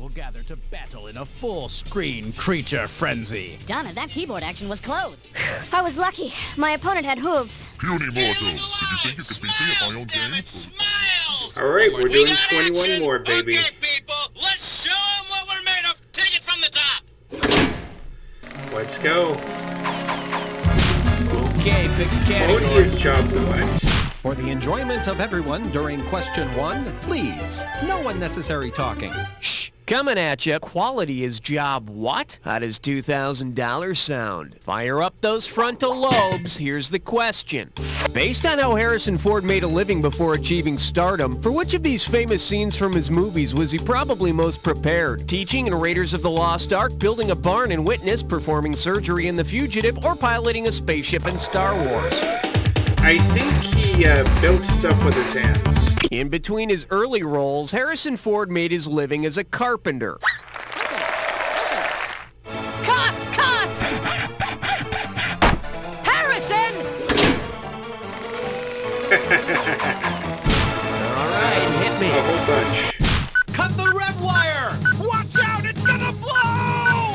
will gather to battle in a full-screen creature frenzy. Donna, that keyboard action was close. I was lucky. My opponent had hooves. Puny mortal, did you think you could beat me at my own game? Smiles! Alright, we're doing 21 more, baby. Okay, people, let's show them what we're made of. Take it from the top. Let's go. Okay, pick a category. What is job what? For the enjoyment of everyone during question 1, please, no unnecessary talking. Shh! Coming at you. Quality is job what? How does $2,000 sound? Fire up those frontal lobes. Here's the question. Based on how Harrison Ford made a living before achieving stardom, for which of these famous scenes from his movies was he probably most prepared? Teaching in Raiders of the Lost Ark, building a barn in Witness, performing surgery in The Fugitive, or piloting a spaceship in Star Wars? I think he built stuff with his hands. In between his early roles, Harrison Ford made his living as a carpenter. Cut! Cut! Harrison! All right, hit me. A whole bunch. Cut the red wire! Watch out, it's gonna blow!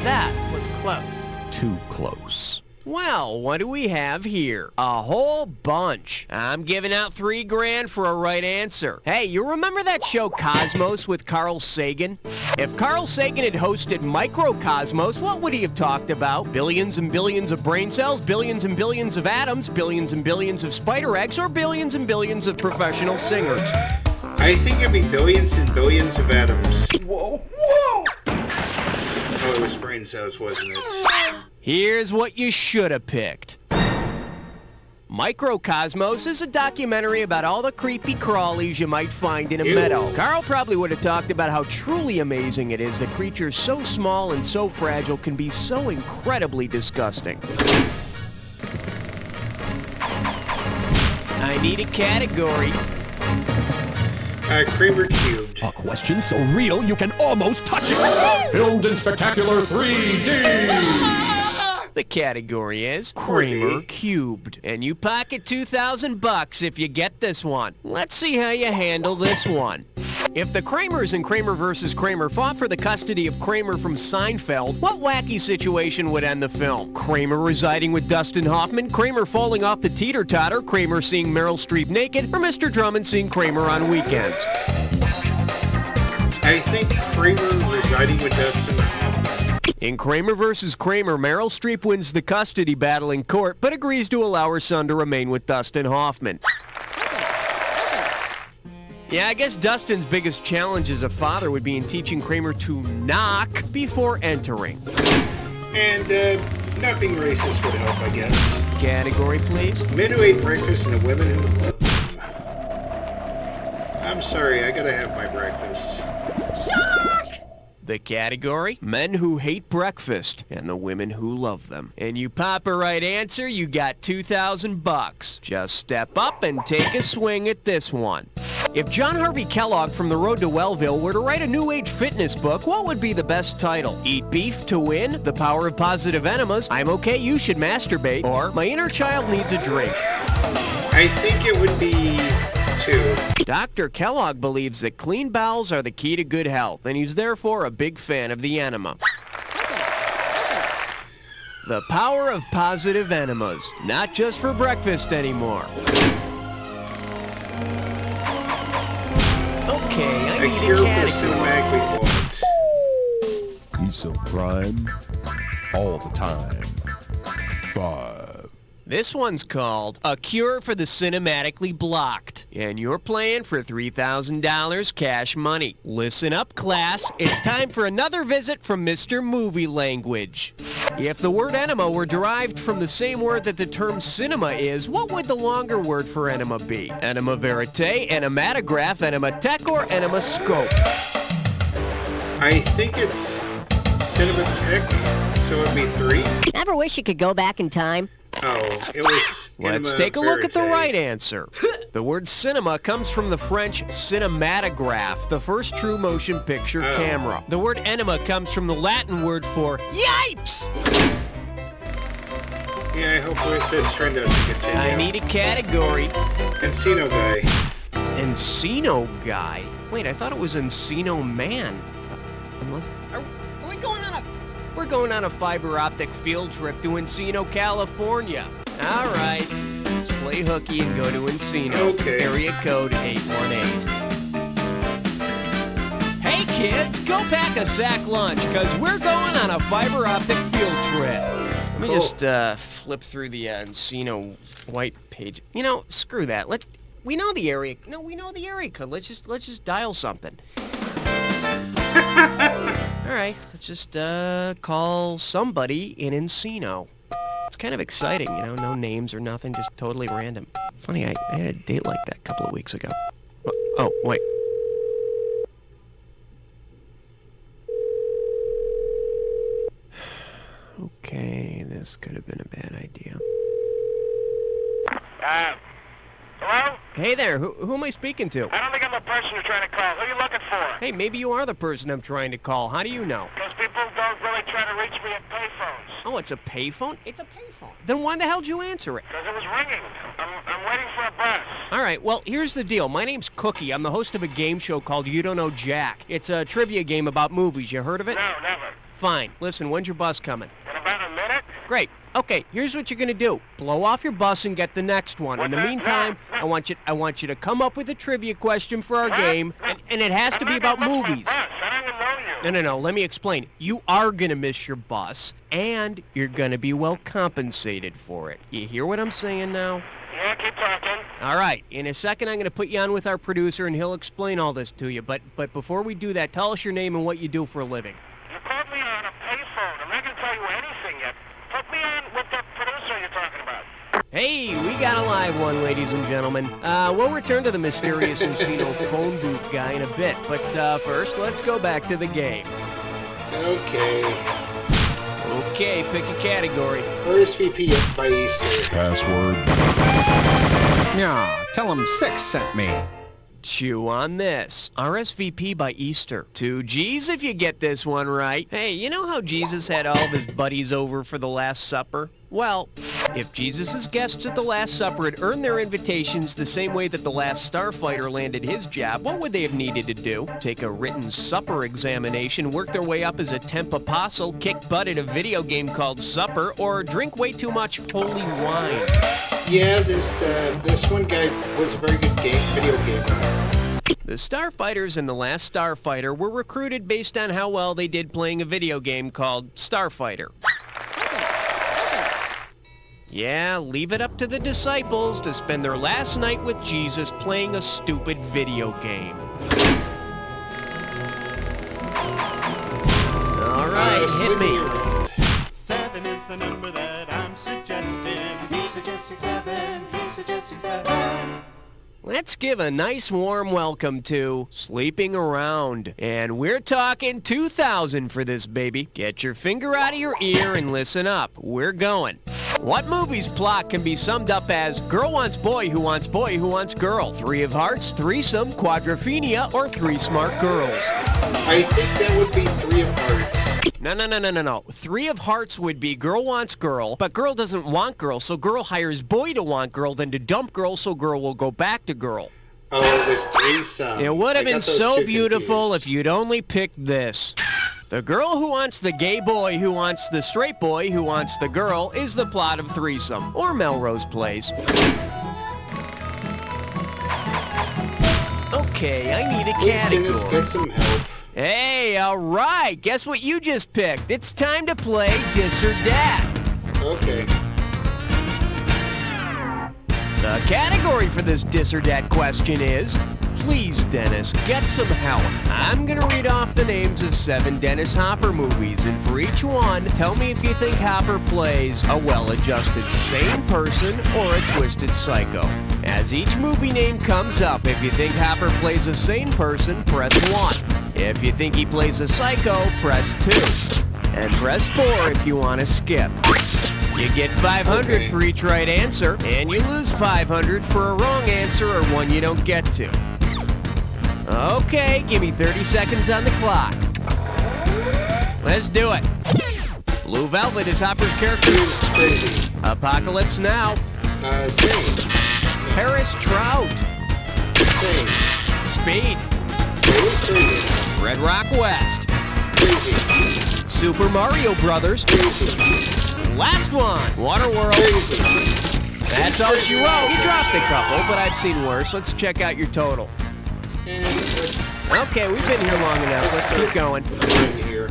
That was close. Too close. Well, what do we have here? A whole bunch. I'm giving out $3,000 for a right answer. Hey, you remember that show Cosmos with Carl Sagan? If Carl Sagan had hosted Microcosmos, what would he have talked about? Billions and billions of brain cells, billions and billions of atoms, billions and billions of spider eggs, or billions and billions of professional singers? I think it'd be billions and billions of atoms. Whoa! Whoa! Oh, it was brain cells, wasn't it? Here's what you should have picked. Microcosmos is a documentary about all the creepy crawlies you might find in a meadow. Carl probably would have talked about how truly amazing it is that creatures so small and so fragile can be so incredibly disgusting. I need a category. Kramer cubed. A question so real you can almost touch it. Filmed in spectacular 3D. The category is Kramer Cubed. And you pocket $2,000 if you get this one. Let's see how you handle this one. If the Kramers in Kramer vs. Kramer fought for the custody of Kramer from Seinfeld, what wacky situation would end the film? Kramer residing with Dustin Hoffman, Kramer falling off the teeter-totter, Kramer seeing Meryl Streep naked, or Mr. Drummond seeing Kramer on weekends? I think Kramer residing with Dustin Hoffman. In Kramer vs. Kramer, Meryl Streep wins the custody battle in court, but agrees to allow her son to remain with Dustin Hoffman. Yeah, I guess Dustin's biggest challenge as a father would be in teaching Kramer to knock before entering. And, not being racist would help, I guess. Category, please. Men who ate breakfast and the women who love them. I'm sorry, I gotta have my breakfast. The category, men who hate breakfast and the women who love them. And you pop a right answer, you got $2,000. Just step up and take a swing at this one. If John Harvey Kellogg from The Road to Wellville were to write a new age fitness book, what would be the best title? Eat Beef to Win, The Power of Positive Enemas, I'm Okay, You Should Masturbate, or My Inner Child Needs a Drink? I think it would be 2. Dr. Kellogg believes that clean bowels are the key to good health, and he's therefore a big fan of the enema. The power of positive enemas, not just for breakfast anymore. Okay, I need a cure for category. cinematically blocked. Piece of crime all the time. 5. This one's called A Cure for the Cinematically Blocked, and you're playing for $3,000 cash money. Listen up, class. It's time for another visit from Mr. Movie Language. If the word enema were derived from the same word that the term cinema is, what would the longer word for enema be? Enema verite, enematograph, enematech, or enemascope? I think it's Cinematech, so it'd be 3. Ever wish you could go back in time? Oh, it was Let's Enema take a look at the Verite. right answer. The word cinema comes from the French cinematograph, the first true motion picture camera. The word enema comes from the Latin word for yipes! Yeah, I hope this trend doesn't continue. I need a category. Encino Guy. Encino Guy? Wait, I thought it was Encino Man. Are we going on a... We're going on a fiber optic field trip to Encino, California. All right. Let's play hooky and go to Encino. Okay. Area code 818. Hey kids, go pack a sack lunch, because we're going on a fiber optic field trip. Let me just flip through the Encino white page. You know, screw that. We know the area. No, we know the area code. Let's just dial something. All right, let's just call somebody in Encino. It's kind of exciting, you know, no names or nothing, just totally random. Funny, I had a date like that a couple of weeks ago. Oh, wait. Okay, this could have been a bad idea. Hello? Hey there, who am I speaking to? I don't think I'm the person you're trying to call. Who are you looking for? Hey, maybe you are the person I'm trying to call. How do you know? Because people don't really try to reach me at payphones. Oh, it's a payphone? It's a payphone. Then why the hell did you answer it? Because it was ringing. I'm waiting for a bus. All right, well, here's the deal. My name's Cookie. I'm the host of a game show called You Don't Know Jack. It's a trivia game about movies. You heard of it? No, never. Fine. Listen, when's your bus coming? In about a minute? Great. Okay, here's what you're gonna do. Blow off your bus and get the next one. In the What's that? meantime, No. I want you to come up with a trivia question for our game, and it has to be about movies. I don't even know you. No, let me explain. You are gonna miss your bus, and you're gonna be well compensated for it. You hear what I'm saying now? Yeah, keep talking. All right, in a second I'm gonna put you on with our producer, and he'll explain all this to you. But before we do that, tell us your name and what you do for a living. You called me on a payphone. I'm not going to tell you anything yet. Put me on with the producer you're talking about. Hey, we got a live one, ladies and gentlemen. We'll return to the mysterious Encino phone booth guy in a bit, but first, let's go back to the game. Okay. Okay, pick a category. RSVP by Easter. Password. Yeah, tell him 6 sent me. Chew on this. RSVP by Easter. 2 G's if you get this one right. Hey, you know how Jesus had all of his buddies over for the Last Supper? Well, if Jesus' guests at the Last Supper had earned their invitations the same way that the last starfighter landed his job, what would they have needed to do? Take a written supper examination, work their way up as a temp apostle, kick butt at a video game called Supper, or drink way too much holy wine? Yeah, this one guy was a very good video gamer. The starfighters in The Last Starfighter were recruited based on how well they did playing a video game called Starfighter. Yeah, leave it up to the disciples to spend their last night with Jesus playing a stupid video game. All right, hit me. 7 is the number that I'm suggesting. He's suggesting 7. He's suggesting 7. Let's give a nice warm welcome to Sleeping Around. And we're talking 2000 for this baby. Get your finger out of your ear and listen up. We're going. What movie's plot can be summed up as girl wants boy who wants boy who wants girl? 3 of Hearts, threesome, quadrophenia, or 3 smart girls? I think that would be 3 of Hearts. No. 3 of Hearts would be girl wants girl, but girl doesn't want girl, so girl hires boy to want girl, then to dump girl, so girl will go back to girl. Oh, it was threesome. It would have I been got those so two beautiful confused. if you'd only picked this. The girl who wants the gay boy who wants the straight boy who wants the girl is the plot of Threesome, or Melrose Place. Okay, I need a Please, Dennis, category. get some help. Hey, all right. Guess what you just picked? It's time to play Dis or Dat. Okay. The category for this Dis or Dat question is, please, Dennis, get some help. I'm going to read off the names of 7 Dennis Hopper movies, and for each one, tell me if you think Hopper plays a well-adjusted sane person or a twisted psycho. As each movie name comes up, if you think Hopper plays a sane person, press 1. If you think he plays a psycho, press 2. And press 4 if you want to skip. You get 500 for each right answer, and you lose 500 for a wrong answer or one you don't get to. Okay, give me 30 seconds on the clock. Let's do it. Blue Velvet is Hopper's character. Who's crazy? Apocalypse Now. Same. Paris Trout. Same. Speed. Who's crazy? Red Rock West. Crazy. Super Mario Brothers. Crazy. Last one, Waterworld. Crazy. That's all she wrote. You dropped a couple, but I've seen worse. Let's check out your total. And let's Okay, we've been here long enough. Let's keep going. right here.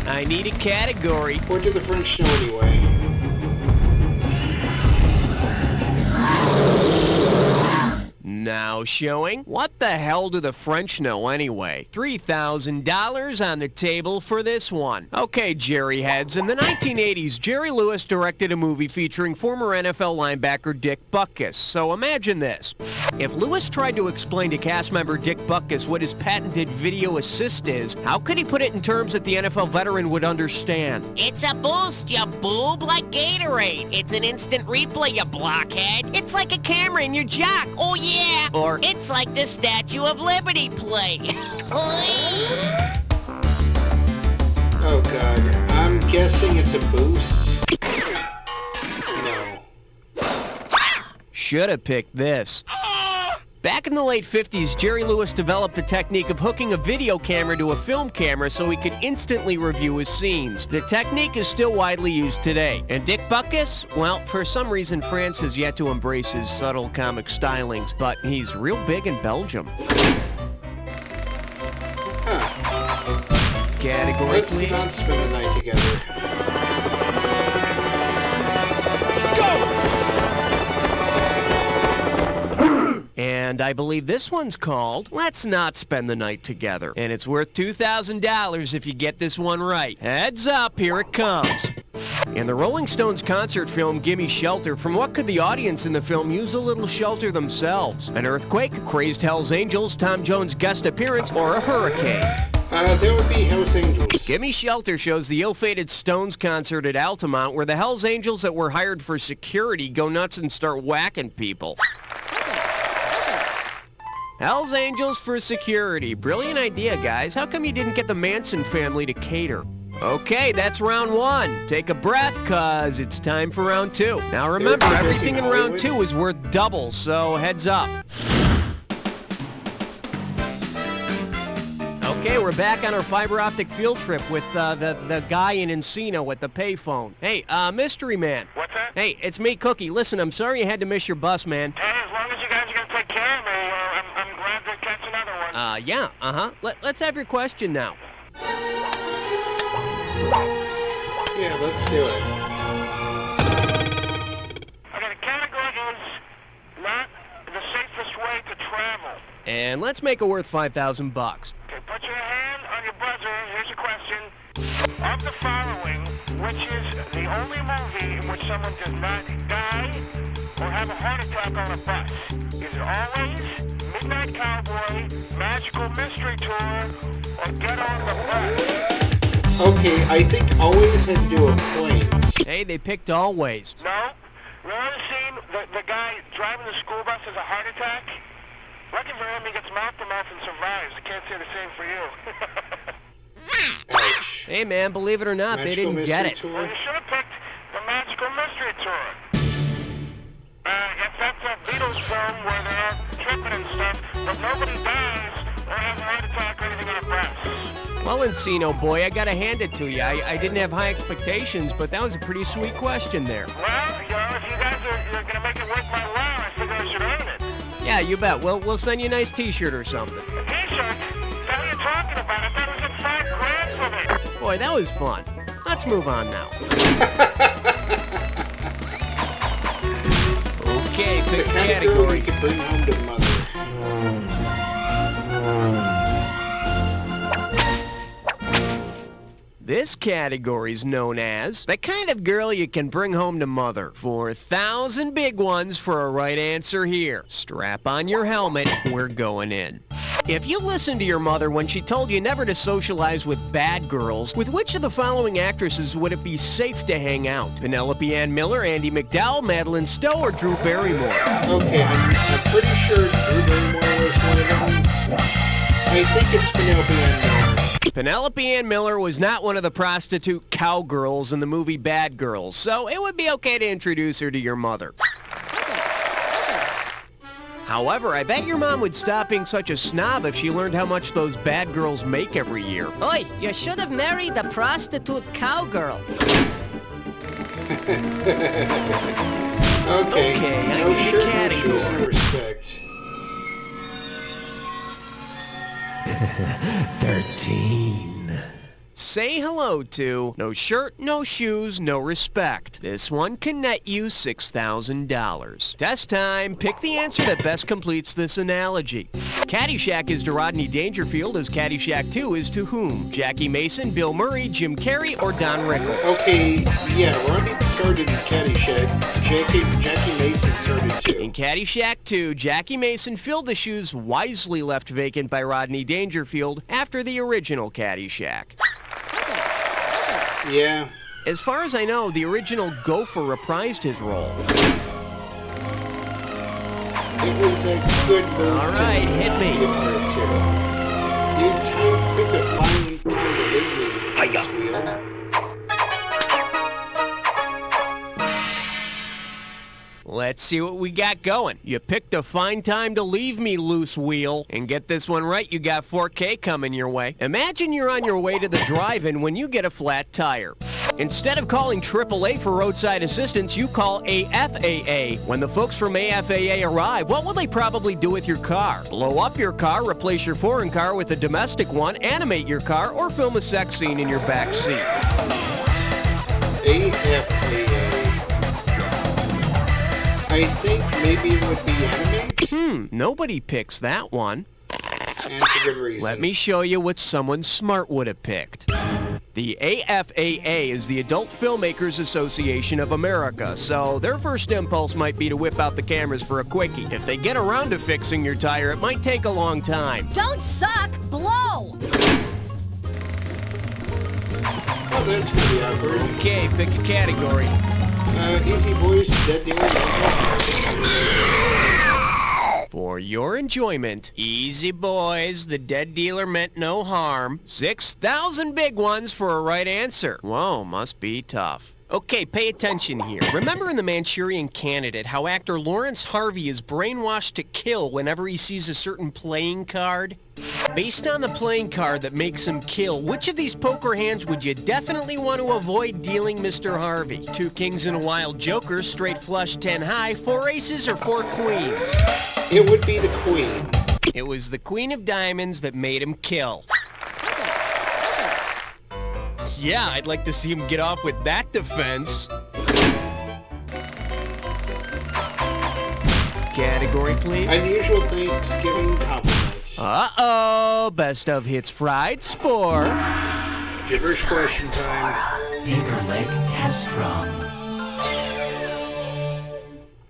I need a category. What do the French know anyway? Now showing, what the hell do the French know anyway? $3,000 on the table for this one. Okay, Jerry heads, in the 1980s, Jerry Lewis directed a movie featuring former NFL linebacker Dick Butkus. So imagine this. If Lewis tried to explain to cast member Dick Butkus what his patented video assist is, how could he put it in terms that the NFL veteran would understand? It's a boost, you boob, like Gatorade. It's an instant replay, you blockhead. It's like a camera in your jock. Oh, yeah. Or, It's like the Statue of Liberty play. Oh god, I'm guessing it's a boost. No. should have picked this. Back in the late 50s, Jerry Lewis developed the technique of hooking a video camera to a film camera so he could instantly review his scenes. The technique is still widely used today. And Dick Butkus? Well, for some reason, France has yet to embrace his subtle comic stylings, but he's real big in Belgium. Category, Let's please. not spend the night together. And I believe this one's called Let's Not Spend the Night Together. And it's worth $2,000 if you get this one right. Heads up, here it comes. In the Rolling Stones concert film Gimme Shelter, from what could the audience in the film use a little shelter themselves? An earthquake, crazed Hell's Angels, Tom Jones' guest appearance, or a hurricane? That would be Hell's Angels. Gimme Shelter shows the ill-fated Stones concert at Altamont where the Hell's Angels that were hired for security go nuts and start whacking people. Hell's Angels for security. Brilliant idea, guys. How come you didn't get the Manson family to cater? Okay, that's round one. Take a breath, cause it's time for round two. Now remember, everything in round two is worth double, so heads up. Okay, we're back on our fiber optic field trip with the guy in Encino with the payphone. Hey, mystery man. What's that? Hey, it's me, Cookie. Listen, I'm sorry you had to miss your bus, man. Hey, as long as you guys are going to take care of me, I'm glad to catch another one. Yeah, Let's have your question now. Yeah, let's do it. Okay, the category is not the safest way to travel. And let's make it worth $5,000. Okay, put your hand on your buzzer. Here's your question. Of the following, which is the only movie in which someone does not die or have a heart attack on a bus? Is it Always, Midnight Cowboy, Magical Mystery Tour, or Get on the Bus? Okay, I think Always had to do with planes. Hey, they picked Always. No? Remember the scene? The guy driving the school bus has a heart attack? Lucky for him, he gets mouth to mouth and survives. I can't say the same for you. Ouch. Hey, man, believe it or not, they Magical didn't get Mystery it. Well, Tour? you should have picked the Magical Mystery Tour. If that's a Beatles film where they're all tripping and stuff, but nobody dies or has a heart attack or anything on a bus. Well, Encino, boy, I gotta hand it to you. I didn't have high expectations, but that was a pretty sweet question there. Well, if you guys are going to make it worth my while, I figure I should earn it. Yeah, you bet. We'll send you a nice T-shirt or something. A T-shirt? What are you talking about? I thought it was like $5,000 for me. Boy, that was fun. Let's move on now. Okay, pick The kind of girl category. you could bring home to mother. This category is known as the kind of girl you can bring home to mother. 4,000 big ones for a right answer here. Strap on your helmet, we're going in. If you listened to your mother when she told you never to socialize with bad girls, with which of the following actresses would it be safe to hang out? Penelope Ann Miller, Andie MacDowell, Madeline Stowe, or Drew Barrymore? Okay, I'm pretty sure Drew Barrymore was one of them. I think it's Penelope Ann Miller. Penelope Ann Miller was not one of the prostitute cowgirls in the movie Bad Girls, so it would be okay to introduce her to your mother. However, I bet your mom would stop being such a snob if she learned how much those bad girls make every year. Oi, you should have married the prostitute cowgirl. Okay, I no need a shirt, no category. shoes, no respect. 13. Say hello to no shirt, no shoes, no respect. This one can net you $6,000. Test time. Pick the answer that best completes this analogy. Caddyshack is to Rodney Dangerfield as Caddyshack 2 is to whom? Jackie Mason, Bill Murray, Jim Carrey, or Don Rickles? Okay, yeah, Rodney started in Caddyshack. Jackie Mason started too. In Caddyshack 2, Jackie Mason filled the shoes wisely left vacant by Rodney Dangerfield after the original Caddyshack. Yeah. As far as I know, the original Gopher reprised his role. It was a good move. All right, hit me. You picked a fine time to leave me, Loose Wheel. Let's see what we got going. You picked a fine time to leave me, Loose Wheel. And get this one right, you got 4K coming your way. Imagine you're on your way to the drive-in when you get a flat tire. Instead of calling AAA for roadside assistance, you call AFAA. When the folks from AFAA arrive, what will they probably do with your car? Blow up your car, replace your foreign car with a domestic one, animate your car, or film a sex scene in your back seat? AFAA. I think maybe it would be animate. Nobody picks that one. And for good reason. Let me show you what someone smart would have picked. The AFAA is the Adult Filmmakers Association of America, so their first impulse might be to whip out the cameras for a quickie. If they get around to fixing your tire, it might take a long time. Don't suck, blow! Oh, that's gonna be awkward. Okay, pick a category. Easy Boys, Dead Dealer. For your enjoyment, Easy Boys, the dead dealer meant no harm. 6,000 big ones for a right answer. Whoa, must be tough. Okay, pay attention here. Remember in The Manchurian Candidate how actor Lawrence Harvey is brainwashed to kill whenever he sees a certain playing card? Based on the playing card that makes him kill, which of these poker hands would you definitely want to avoid dealing Mr. Harvey? 2 kings and a wild joker, straight flush 10 high, 4 aces, or 4 queens? It would be the Queen. It was the Queen of Diamonds that made him kill. Yeah, I'd like to see him get off with that defense. Category, please. Unusual Thanksgiving compliments. Uh-oh, best of hits fried spore. Gibberish question time. Tinkerlick test drum.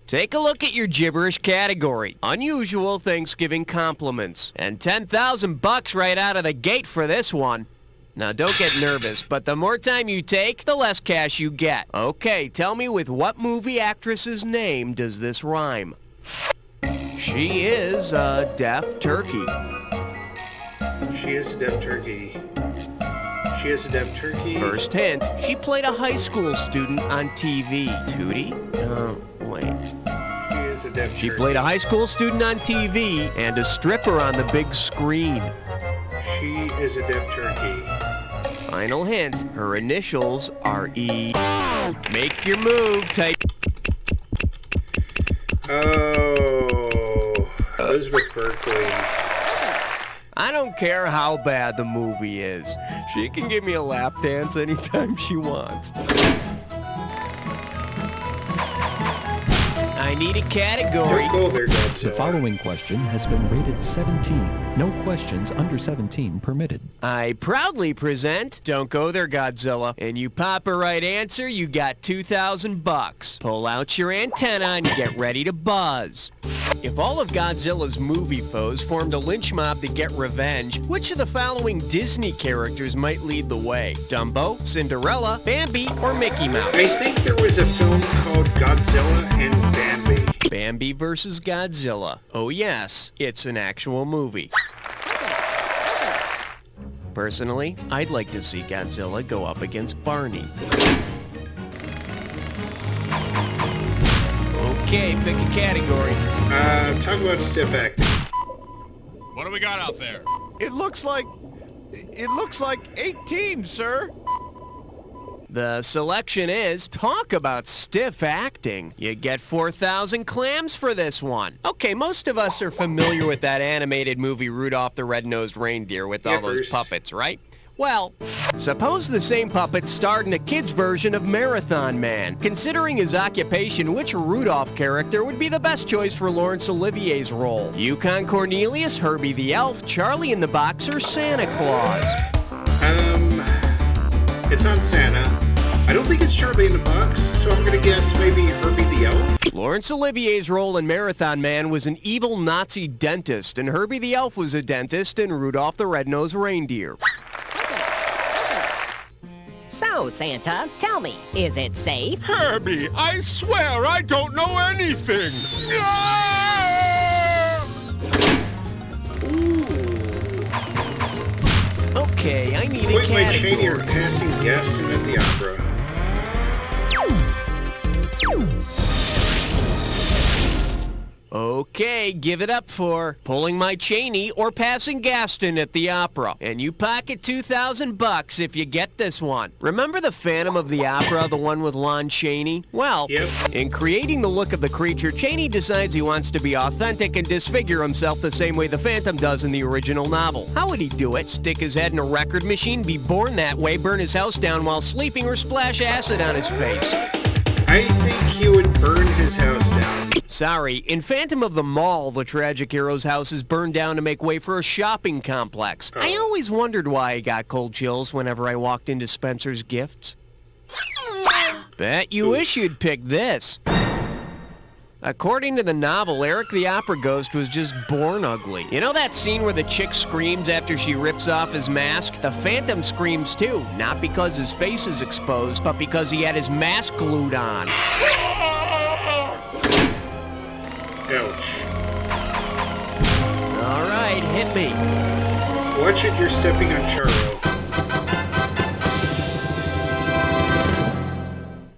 Take a look at your gibberish category. Unusual Thanksgiving compliments. And $10,000 right out of the gate for this one. Now, don't get nervous, but the more time you take, the less cash you get. Okay, tell me with what movie actress's name does this rhyme? She is a deaf turkey. She is a deaf turkey. She is a deaf turkey. First hint, she played a high school student on TV. Tootie? Wait. She is a deaf turkey. She played a high school student on TV and a stripper on the big screen. She is a deaf turkey. Final hint, her initials are E. Make your move, type. Oh, Elizabeth Berkley. I don't care how bad the movie is. She can give me a lap dance anytime she wants. I need a category. Don't go there, Godzilla. The following question has been rated 17. No questions under 17 permitted. I proudly present Don't Go There, Godzilla. And you pop a right answer, you got $2,000. Pull out your antenna and get ready to buzz. If all of Godzilla's movie foes formed a lynch mob to get revenge, which of the following Disney characters might lead the way? Dumbo, Cinderella, Bambi, or Mickey Mouse? I think there was a film called Godzilla and Bambi. Bambi versus Godzilla. Oh yes, it's an actual movie. Personally, I'd like to see Godzilla go up against Barney. Okay, pick a category. Talk about stiff acting. What do we got out there? It looks like 18, sir. The selection is, talk about stiff acting. You get 4,000 clams for this one. Okay, most of us are familiar with that animated movie Rudolph the Red-Nosed Reindeer with all those puppets, right? Well, suppose the same puppet starred in a kid's version of Marathon Man. Considering his occupation, which Rudolph character would be the best choice for Laurence Olivier's role? Yukon Cornelius, Herbie the Elf, Charlie in the Box, or Santa Claus? It's not Santa. I don't think it's Charlie in the Box, so I'm gonna guess maybe Herbie the Elf. Laurence Olivier's role in Marathon Man was an evil Nazi dentist, and Herbie the Elf was a dentist in Rudolph the Red-Nosed Reindeer. So, Santa, tell me, is it safe? Herbie, I swear I don't know anything. Okay, I need a Quit my category. Cheney or passing guests in at the opera. Okay, give it up for pulling my Cheney or passing Gaston at the opera. And you pocket 2,000 bucks if you get this one. Remember the Phantom of the Opera, the one with Lon Chaney? Well, in creating the look of the creature, Chaney decides he wants to be authentic and disfigure himself the same way the Phantom does in the original novel. How would he do it? Stick his head in a record machine, be born that way, burn his house down while sleeping, or splash acid on his face? I think he would burn his house down. Sorry, in Phantom of the Mall, the tragic hero's house is burned down to make way for a shopping complex. I always wondered why I got cold chills whenever I walked into Spencer's Gifts. Bet you wish you'd picked this. According to the novel, Eric the Opera Ghost was just born ugly. You know that scene where the chick screams after she rips off his mask? The Phantom screams too, not because his face is exposed, but because he had his mask glued on. Ouch. All right, hit me. Watch it, you're stepping on Charo.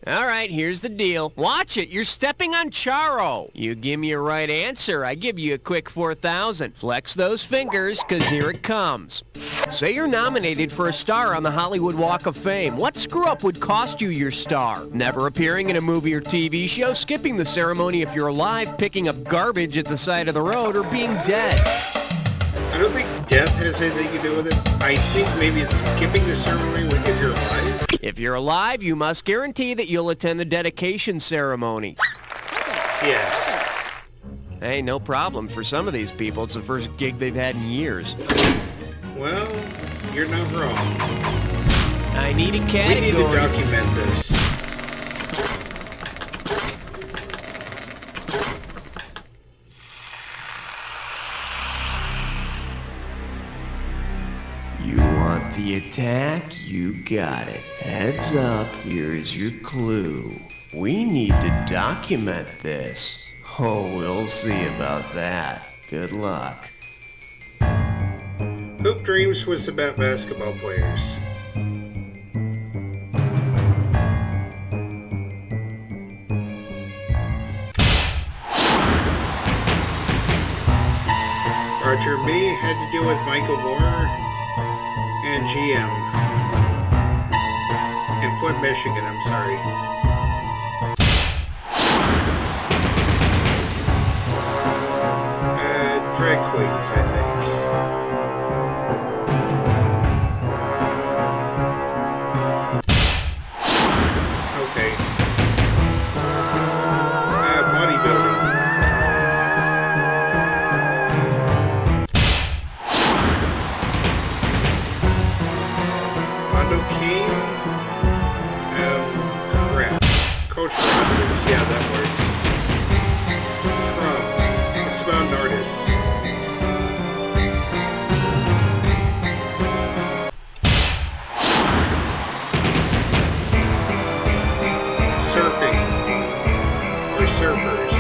All right, here's the deal. Watch it, you're stepping on Charo. You give me a right answer, I give you a quick 4,000. Flex those fingers, cause here it comes. Say you're nominated for a star on the Hollywood Walk of Fame. What screw-up would cost you your star? Never appearing in a movie or TV show, skipping the ceremony if you're alive, picking up garbage at the side of the road, or being dead? I don't think death has anything to do with it. I think maybe it's skipping the ceremony if you're alive. If you're alive, you must guarantee that you'll attend the dedication ceremony. Yeah. Hey, no problem. For some of these people, it's the first gig they've had in years. Well, you're not wrong. I need a category. We need to document this. You want the attack? You got it. Heads up, here's your clue. We need to document this. Oh, we'll see about that. Good luck. Hoop Dreams was about basketball players. Roger Me had to do with Michael Moore and GM. In Flint, Michigan, I'm sorry. Drag queens, I think. Okay. Bodybuilding. Rondo King. Crap. Coach Rodgers. Yeah, that works. It's about an artist. Surfing. Or surfers.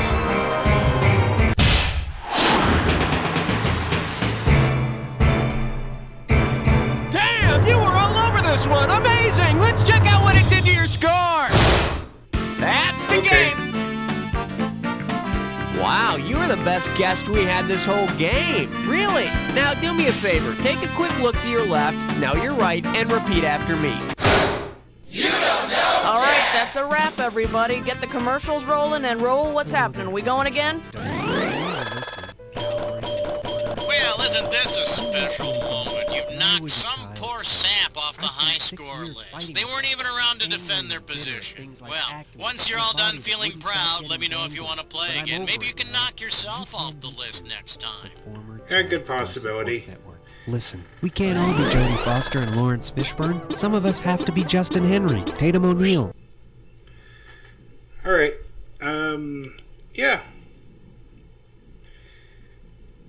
Damn, you were all over this one. Amazing. Let's check out what it did to your score. That's the game. best guest we had this whole game. Really. Now do me a favor. Take a quick look to your left, now your right, and repeat after me. You don't know. All right, that's a wrap, everybody. Get the commercials rolling and roll. What's happening? We going again? Well, isn't this a special moment? You've knocked some poor sap off the high score list. They weren't even around to defend their position. Well, once you're all done feeling proud, let me know if you want to play again. Maybe you can knock yourself off the list next time. Yeah, good possibility. Listen, we can't all be Jodie Foster and Lawrence Fishburne. Some of us have to be Justin Henry, Tatum O'Neal. Alright, yeah.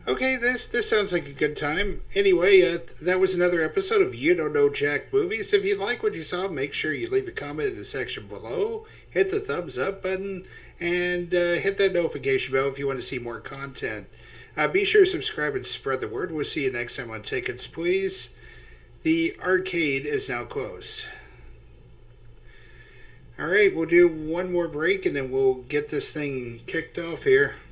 Okay, this sounds like a good time. Anyway, that was another episode of You Don't Know Jack Movies. If you like what you saw, make sure you leave a comment in the section below. Hit the thumbs up button, and hit that notification bell if you want to see more content. Be sure to subscribe and spread the word. We'll see you next time on Tickets, Please. The arcade is now closed. Alright, we'll do one more break and then we'll get this thing kicked off here.